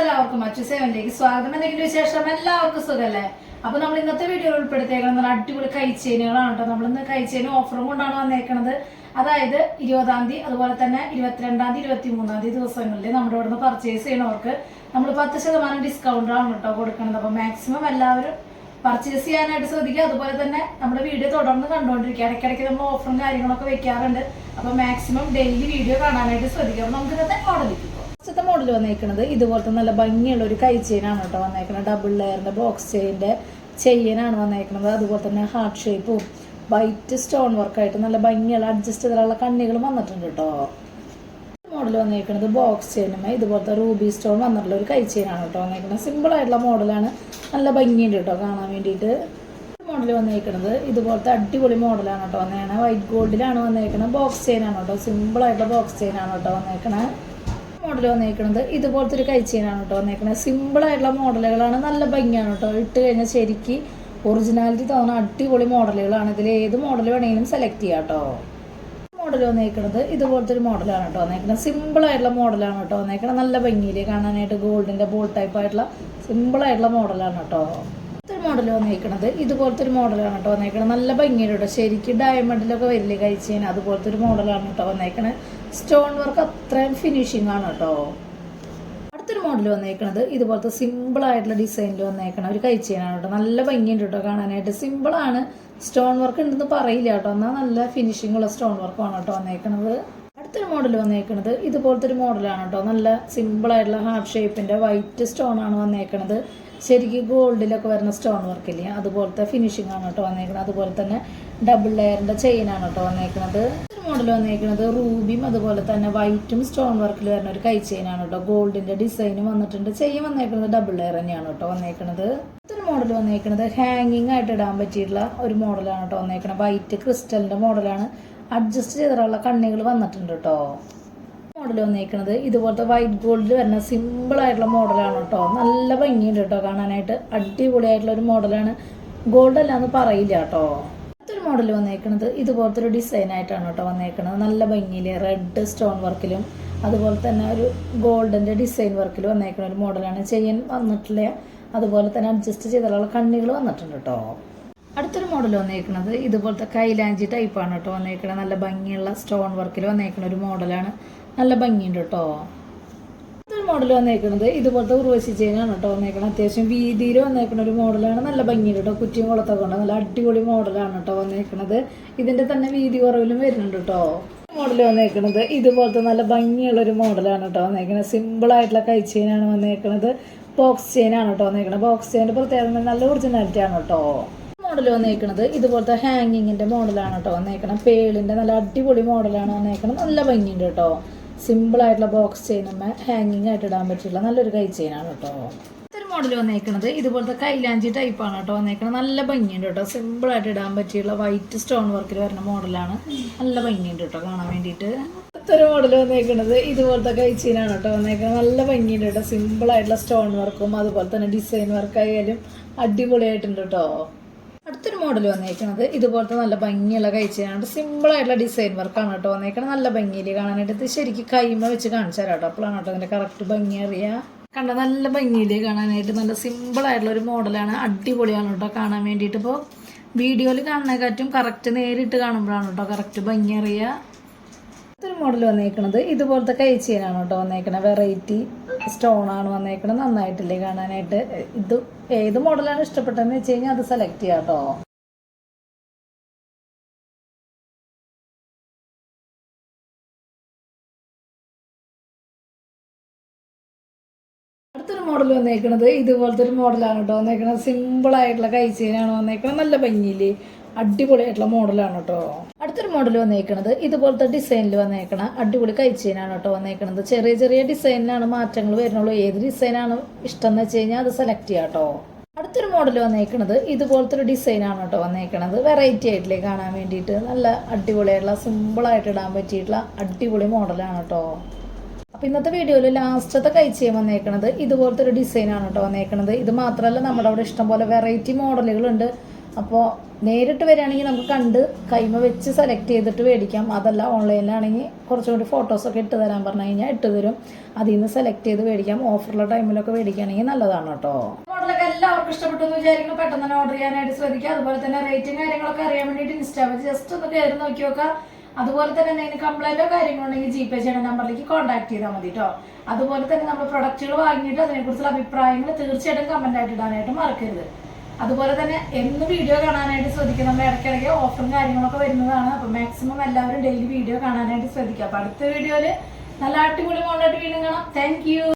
എല്ലാവർക്കും മറ്റു സേവനിലേക്ക് സ്വാഗതം. എന്തെങ്കിലും വിശേഷം? എല്ലാവർക്കും സുഖല്ലേ? അപ്പൊ നമ്മൾ ഇന്നത്തെ വീഡിയോയിൽ ഉൾപ്പെടുത്തിയേക്കുന്നത് അടിപൊളി കൈച്ചെയിനുകളാണ് കേട്ടോ. നമ്മളിന്ന് കൈച്ചെയിൻ ഓഫറും കൊണ്ടാണ് വന്നേക്കുന്നത്. അതായത് 20-ാം തീയതി, അതുപോലെ തന്നെ 22-ാം തീയതി, 23-ാം തീയതി ദിവസങ്ങളിൽ നമ്മുടെ ഇവിടെ നിന്ന് പർച്ചേസ് ചെയ്യണവർക്ക് നമ്മൾ 10% ഡിസ്കൗണ്ടാണ് കേട്ടോ കൊടുക്കുന്നത്. അപ്പൊ മാക്സിമം എല്ലാവരും പർച്ചേസ് ചെയ്യാനായിട്ട് ശ്രദ്ധിക്കുക. അതുപോലെ തന്നെ നമ്മുടെ വീഡിയോ തുടർന്ന് കണ്ടുകൊണ്ടിരിക്കുക. ഇടയ്ക്കിടയ്ക്ക് നമ്മൾ ഓഫറും കാര്യങ്ങളൊക്കെ വെക്കാറുണ്ട്. അപ്പൊ മാക്സിമം ഡെയിലി വീഡിയോ കാണാനായിട്ട് ശ്രദ്ധിക്കുക. അപ്പൊ നമുക്ക് ഇന്നത്തെ മോഡലിലേക്ക് പോകാം. ഫസ്റ്റത്തെ മോഡൽ വന്നേക്കുന്നത് ഇതുപോലത്തെ നല്ല ഭംഗിയുള്ള ഒരു കൈ ചെയിനാണ് കേട്ടോ വന്നേക്കുന്നത്. ഡബിൾ ലെയറിന്റെ ബോക്സ് ചെയിൻ്റെ ചെയിനാണ് വന്നേക്കുന്നത്. അതുപോലെ തന്നെ ഹാർട്ട് ഷേപ്പും വൈറ്റ് സ്റ്റോൺ വർക്കായിട്ട് നല്ല ഭംഗിയുള്ള അഡ്ജസ്റ്റ് ചെയ്തിട്ടുള്ള കണ്ണികളും വന്നിട്ടുണ്ട് കേട്ടോ. മോഡൽ വന്നേക്കുന്നത് ബോക്സ് ചെയിനുമേ ഇതുപോലത്തെ റൂബി സ്റ്റോൺ വന്നിട്ടുള്ള ഒരു കൈ ചെയിനാണ് കേട്ടോ വന്നേക്കുന്നത്. സിമ്പിൾ ആയിട്ടുള്ള മോഡലാണ്, നല്ല ഭംഗിയുണ്ട് കേട്ടോ കാണാൻ വേണ്ടിയിട്ട്. മോഡൽ വന്നേക്കുന്നത് ഇതുപോലത്തെ അടിപൊളി മോഡലാണ് കേട്ടോ വന്നേക്കണേ. വൈറ്റ് ഗോൾഡിലാണ് വന്നേക്കുന്നത്. ബോക്സ് ചെയിനാണ് കേട്ടോ, സിമ്പിൾ ആയിട്ടുള്ള ബോക്സ് ചെയിനാണ് കേട്ടോ വന്നേക്കണേ. മോഡൽ വന്നേക്കുന്നത് ഇതുപോലത്തെ ഒരു കൈ ചെയിനാണ് കേട്ടോ വന്നേക്കുന്നത്. സിമ്പിൾ ആയിട്ടുള്ള മോഡലുകളാണ്, നല്ല ഭംഗിയാണ് കേട്ടോ. ഇട്ട് കഴിഞ്ഞാൽ ശരിക്ക് ഒറിജിനാലിറ്റി തോന്നുന്ന അടിപൊളി മോഡലുകളാണ്. ഇതിൽ ഏത് മോഡൽ വേണമെങ്കിലും സെലക്ട് ചെയ്യാം കേട്ടോ. മോഡൽ വന്നേക്കുന്നത് ഇതുപോലത്തെ ഒരു മോഡലാണ് കേട്ടോ വന്നേക്കുന്നത്. സിമ്പിൾ ആയിട്ടുള്ള മോഡലാണ് കേട്ടോ വന്നേക്കുന്നത്. നല്ല ഭംഗിയിൽ കാണാനായിട്ട് ഗോൾഡിന്റെ ബോൾ ടൈപ്പ് ആയിട്ടുള്ള സിമ്പിൾ ആയിട്ടുള്ള മോഡലാണ് കേട്ടോ. ഒരു മോഡൽ വന്നേക്കുന്നത് ഇതുപോലത്തെ ഒരു മോഡലാണ് കേട്ടോ വന്നേക്കുന്നത്. നല്ല ഭംഗിയുണ്ട് കേട്ടോ. ശരിക്കും ഡയമണ്ടിലൊക്കെ വരില്ലേ കഴിച്ചേന്, അതുപോലത്തെ ഒരു മോഡലാണ് കേട്ടോ വന്നേക്കുന്നത്. സ്റ്റോൺ വർക്ക് അത്രയും ഫിനിഷിംഗ് ആണ് കേട്ടോ. അടുത്തൊരു മോഡൽ വന്നേക്കുന്നത് ഇതുപോലത്തെ സിമ്പിൾ ആയിട്ടുള്ള ഡിസൈനിൽ വന്നേക്കണ ഒരു കൈച്ചെയിനാണ് കേട്ടോ. നല്ല ഭംഗിയുണ്ട് കേട്ടോ കാണാനായിട്ട്. സിമ്പിളാണ്, സ്റ്റോൺ വർക്ക് ഉണ്ടെന്ന് പറയില്ല കേട്ടോ. എന്നാൽ നല്ല ഫിനിഷിംഗ് ഉള്ള സ്റ്റോൺ വർക്കാണ് കേട്ടോ വന്നേക്കണത്. അടുത്തൊരു മോഡൽ വന്നേക്കുന്നത് ഇതുപോലത്തെ ഒരു മോഡലാണ് കേട്ടോ. നല്ല സിമ്പിൾ ആയിട്ടുള്ള ഹാർട്ട് ഷേപ്പിന്റെ വൈറ്റ് സ്റ്റോൺ ആണ് വന്നേക്കണത്. ശരിക്കും ഗോൾഡിലൊക്കെ വരുന്ന സ്റ്റോൺ വർക്കില്ലേ, അതുപോലത്തെ ഫിനിഷിംഗ് ആണ് കേട്ടോ വന്നേക്കുന്നത്. അതുപോലെ തന്നെ ഡബിൾ ലെയറിന്റെ ചെയിനാണ് കേട്ടോ വന്നേക്കുന്നത്. മോഡൽ വന്നേക്കുന്നത് റൂബിയും അതുപോലെ തന്നെ വൈറ്റും സ്റ്റോൺ വർക്കിൽ വരുന്ന ഒരു കൈ ചെയിനാണ് കേട്ടോ. ഗോൾഡിന്റെ ഡിസൈനും വന്നിട്ടുണ്ട്. ചെയിൻ വന്നേക്കുന്നത് ഡബിൾ ലെയർ തന്നെയാണ് കേട്ടോ വന്നേക്കുന്നത്. ഒരു മോഡൽ വന്നേക്കുന്നത് ഹാങ്ങിങ് ആയിട്ട് ഇടാൻ പറ്റിയിട്ടുള്ള ഒരു മോഡലാണ് കേട്ടോ വന്നേക്കുന്നത്. വൈറ്റ് ക്രിസ്റ്റലിന്റെ മോഡലാണ്. അഡ്ജസ്റ്റ് ചെയ്തിട്ടുള്ള കണ്ണികൾ വന്നിട്ടുണ്ട് കേട്ടോ. മോഡൽ വന്നേക്കുന്നത് ഇതുപോലത്തെ വൈറ്റ് ഗോൾഡിൽ വരുന്ന സിമ്പിൾ ആയിട്ടുള്ള മോഡലാണ് കേട്ടോ. നല്ല ഭംഗിയുണ്ട് കേട്ടോ കാണാനായിട്ട്. അടിപൊളിയായിട്ടുള്ള ഒരു മോഡലാണ്. ഗോൾഡ് അല്ലാന്ന് പറയില്ല കേട്ടോ. അടുത്തൊരു മോഡൽ വന്നേക്കുന്നത് ഇതുപോലത്തെ ഒരു ഡിസൈൻ ആയിട്ടാണ് കേട്ടോ വന്നേക്കുന്നത്. നല്ല ഭംഗിയിൽ റെഡ് സ്റ്റോൺ വർക്കിലും അതുപോലെ തന്നെ ഒരു ഗോൾഡിന്റെ ഡിസൈൻ വർക്കിൽ വന്നേക്കുന്ന ഒരു മോഡലാണ്. ചെയിൻ വന്നിട്ടില്ല, അതുപോലെ തന്നെ അഡ്ജസ്റ്റ് ചെയ്തിട്ടുള്ള കണ്ണികൾ വന്നിട്ടുണ്ട് കേട്ടോ. അടുത്തൊരു മോഡൽ വന്നേക്കുന്നത് ഇതുപോലത്തെ കൈലാഞ്ചി ടൈപ്പാണ് കേട്ടോ വന്നേക്കുന്നത്. നല്ല ഭംഗിയുള്ള സ്റ്റോൺ വർക്കിൽ വന്നേക്കുന്ന ഒരു മോഡലാണ്. നല്ല ഭംഗിയുണ്ട് കേട്ടോ. അടുത്തൊരു മോഡൽ വന്നേക്കുന്നത് ഇതുപോലത്തെ ഉർവശി ചെയിനാണ് കേട്ടോ വന്നേക്കുന്നത്. അത്യാവശ്യം വീതിയിൽ വന്നേക്കുന്ന ഒരു മോഡലാണ്. നല്ല ഭംഗിയുണ്ട് കേട്ടോ. കുറ്റിയും കുളത്തൊക്കെ കൊണ്ട് നല്ല അടിപൊളി മോഡലാണ് കേട്ടോ വന്നേക്കുന്നത്. ഇതിന്റെ തന്നെ വീതി കുറവിലും വരുന്നുണ്ട് കേട്ടോ. മോഡൽ വന്നേക്കുന്നത് ഇതുപോലത്തെ നല്ല ഭംഗിയുള്ള ഒരു മോഡലാണ് കേട്ടോ വന്നേക്കുന്നത്. സിമ്പിൾ ആയിട്ടുള്ള കൈ ചെയിനാണ് വന്നേക്കുന്നത്. ബോക്സ് ചെയിനാണ് കേട്ടോ വന്നേക്കുന്നത്. ബോക്സ് ചെയിൻ്റെ പ്രത്യേകത നല്ല ഒറിജിനാലിറ്റി ആണ് കേട്ടോ. മോഡൽ വന്നേക്കുന്നത് ഇതുപോലത്തെ ഹാങ്ങിങ്ങിന്റെ മോഡലാണ് കേട്ടോ വന്നേക്കണം. പേളിന്റെ നല്ല അടിപൊളി മോഡലാണ് വന്നേക്കണം. നല്ല ഭംഗിയുണ്ട് കേട്ടോ. സിമ്പിൾ ആയിട്ടുള്ള ബോക്സ് ചെയിനുമ്മ ഹാങ്ങിങ് ആയിട്ട് ഇടാൻ പറ്റിയുള്ള നല്ലൊരു കൈ ചെയിനാണ് കേട്ടോ. ഇതൊരു മോഡൽ വന്നേക്കുന്നത് ഇതുപോലത്തെ കൈലാഞ്ചി ടൈപ്പാണ് കേട്ടോ വന്നേക്കുന്നത്. നല്ല ഭംഗിയുണ്ട് കേട്ടോ. സിമ്പിൾ ആയിട്ട് ഇടാൻ പറ്റിയുള്ള വൈറ്റ് സ്റ്റോൺ വർക്കിൽ വരുന്ന മോഡലാണ്. നല്ല ഭംഗിയുണ്ട് കേട്ടോ കാണാൻ വേണ്ടിയിട്ട്. ഇതൊരു മോഡൽ വന്നേക്കുന്നത് ഇതുപോലത്തെ കൈ ചെയിനാണ് കേട്ടോ വന്നേക്കുന്നത്. നല്ല ഭംഗിയുണ്ട് കേട്ടോ. സിമ്പിൾ ആയിട്ടുള്ള സ്റ്റോൺ വർക്കും അതുപോലെ തന്നെ ഡിസൈൻ വർക്കായാലും അടിപൊളിയായിട്ടുണ്ട് കേട്ടോ. അടുത്തൊരു മോഡൽ വന്നേക്കുന്നത് ഇതുപോലത്തെ നല്ല ഭംഗിയുള്ള കൈ ചെയിനാണ്. സിമ്പിൾ ആയിട്ടുള്ള ഡിസൈൻ വർക്കാണ് കേട്ടോ വന്നേക്കുന്നത്. നല്ല ഭംഗിയിൽ കാണാനായിട്ട്. ഇത് ശരിക്കും കൈമ വെച്ച് കാണിച്ചു തരാം കേട്ടോ. അപ്പോഴാണ് കേട്ടോ അതിന്റെ കറക്റ്റ് ഭംഗി അറിയാം. കണ്ട നല്ല ഭംഗിയിൽ കാണാനായിട്ട് നല്ല സിമ്പിൾ ആയിട്ടുള്ള ഒരു മോഡലാണ്. അടിപൊളിയാണ് കേട്ടോ കാണാൻ വേണ്ടിയിട്ട്. ഇപ്പോൾ വീഡിയോയിൽ കാണുന്നതിനെക്കാട്ടും കറക്റ്റ് നേരിട്ട് കാണുമ്പോഴാണ് കേട്ടോ കറക്റ്റ് ഭംഗി അറിയുക. ഒരു മോഡൽ വന്നേക്കുന്നത് ഇതുപോലത്തെ കൈ ചെയിനാണ് കേട്ടോ വന്നേക്കുന്നത്. വെറൈറ്റി സ്റ്റോൺ ആണ് വന്നേക്കുന്നത്. നന്നായിട്ടില്ലേ കാണാനായിട്ട്. ഇത് ഏത് മോഡലാണ് ഇഷ്ടപ്പെട്ടതെന്ന് വെച്ച് കഴിഞ്ഞാൽ അത് സെലക്ട് ചെയ്യാം കേട്ടോ. അടുത്തൊരു മോഡൽ വന്നേക്കുന്നത് ഇതുപോലത്തെ ഒരു മോഡലാണ് കേട്ടോ വന്നേക്കുന്നത്. സിമ്പിൾ ആയിട്ടുള്ള കൈ ചെയിനാണ് വന്നേക്കുന്നത്. നല്ല ഭംഗിയില്ലേ, അടിപൊളിയായിട്ടുള്ള മോഡലാണ് കേട്ടോ. അടുത്തൊരു മോഡൽ വന്നേക്കുന്നത് ഇതുപോലത്തെ ഡിസൈനിൽ വന്നേക്കണ അടിപൊളി കൈ ചെയിനാണ് കേട്ടോ വന്നേക്കുന്നത്. ചെറിയ ചെറിയ ഡിസൈനിലാണ് മാറ്റങ്ങൾ വരുന്നുള്ളൂ. ഏത് ഡിസൈനാണ് ഇഷ്ടം എന്ന് വെച്ച് കഴിഞ്ഞാൽ അത് സെലക്ട് ചെയ്യാം കേട്ടോ. അടുത്തൊരു മോഡൽ വന്നേക്കുന്നത് ഇതുപോലത്തെ ഒരു ഡിസൈനാണ് കേട്ടോ വന്നേക്കുന്നത്. വെറൈറ്റി ആയിട്ടില്ലേ കാണാൻ വേണ്ടിയിട്ട്. നല്ല അടിപൊളിയായിട്ടുള്ള സിമ്പിളായിട്ട് ഇടാൻ പറ്റിയിട്ടുള്ള അടിപൊളി മോഡലാണ് കേട്ടോ. അപ്പോൾ ഇന്നത്തെ വീഡിയോയിൽ ലാസ്റ്റത്തെ കൈ ചെയിൻ വന്നേക്കുന്നത് ഇതുപോലത്തെ ഒരു ഡിസൈനാണ് കേട്ടോ വന്നേക്കുന്നത്. ഇത് മാത്രമല്ല നമ്മുടെ അവിടെ ഇഷ്ടംപോലെ വെറൈറ്റി മോഡലുകളുണ്ട്. അപ്പോൾ നേരിട്ട് വരികയാണെങ്കിൽ നമുക്ക് കണ്ട് കൈമ വെച്ച് സെലക്ട് ചെയ്തിട്ട് മേടിക്കാം. അതല്ല ഓൺലൈനിലാണെങ്കിൽ കുറച്ചും കൂടി ഫോട്ടോസൊക്കെ ഇട്ട് തരാൻ പറഞ്ഞു കഴിഞ്ഞാൽ ഇട്ട് തരും. അതിൽ നിന്ന് സെലക്ട് ചെയ്ത് മേടിക്കാം. ഓഫറുള്ള ടൈമിലൊക്കെ മേടിക്കുകയാണെങ്കിൽ നല്ലതാണ് കേട്ടോ. മോഡലൊക്കെ എല്ലാവർക്കും ഇഷ്ടപ്പെട്ടു എന്ന് വിചാരിക്കുന്നു. പെട്ടെന്ന് തന്നെ ഓർഡർ ചെയ്യാനായിട്ട് ശ്രദ്ധിക്കുക. അതുപോലെ തന്നെ റേറ്റും കാര്യങ്ങളൊക്കെ അറിയാൻ വേണ്ടിയിട്ട് ഇൻസ്റ്റാ ജസ്റ്റ് ഒന്ന് കയറി നോക്കി നോക്കുക. അതുപോലെ തന്നെ എന്തെങ്കിലും കംപ്ലൈൻറ്റോ കാര്യങ്ങളുണ്ടെങ്കിൽ ജിപേ ചെയ്യുന്ന നമ്പറിലേക്ക് കോൺടാക്ട് ചെയ്താൽ മതി കേട്ടോ. അതുപോലെ തന്നെ നമ്മൾ പ്രൊഡക്റ്റുകൾ വാങ്ങിയിട്ട് അതിനെക്കുറിച്ചുള്ള അഭിപ്രായങ്ങൾ തീർച്ചയായിട്ടും കമൻ്റ് ആയിട്ട് ഇടാനായിട്ട് മറക്കരുത്. അതുപോലെ തന്നെ എന്ന് വീഡിയോ കാണാനായിട്ട് ശ്രദ്ധിക്കുക. നമ്മൾ ഇടയ്ക്കിടയ്ക്ക് ഓഫറും കാര്യങ്ങളൊക്കെ വരുന്നതാണ്. അപ്പോൾ മാക്സിമം എല്ലാവരും ഡെയിലി വീഡിയോ കാണാനായിട്ട് ശ്രദ്ധിക്കുക. അപ്പോൾ അടുത്ത വീഡിയോയിൽ നല്ല അടിപൊളി മോഡലായിട്ട് വീണ്ടും കാണാം. Thank you.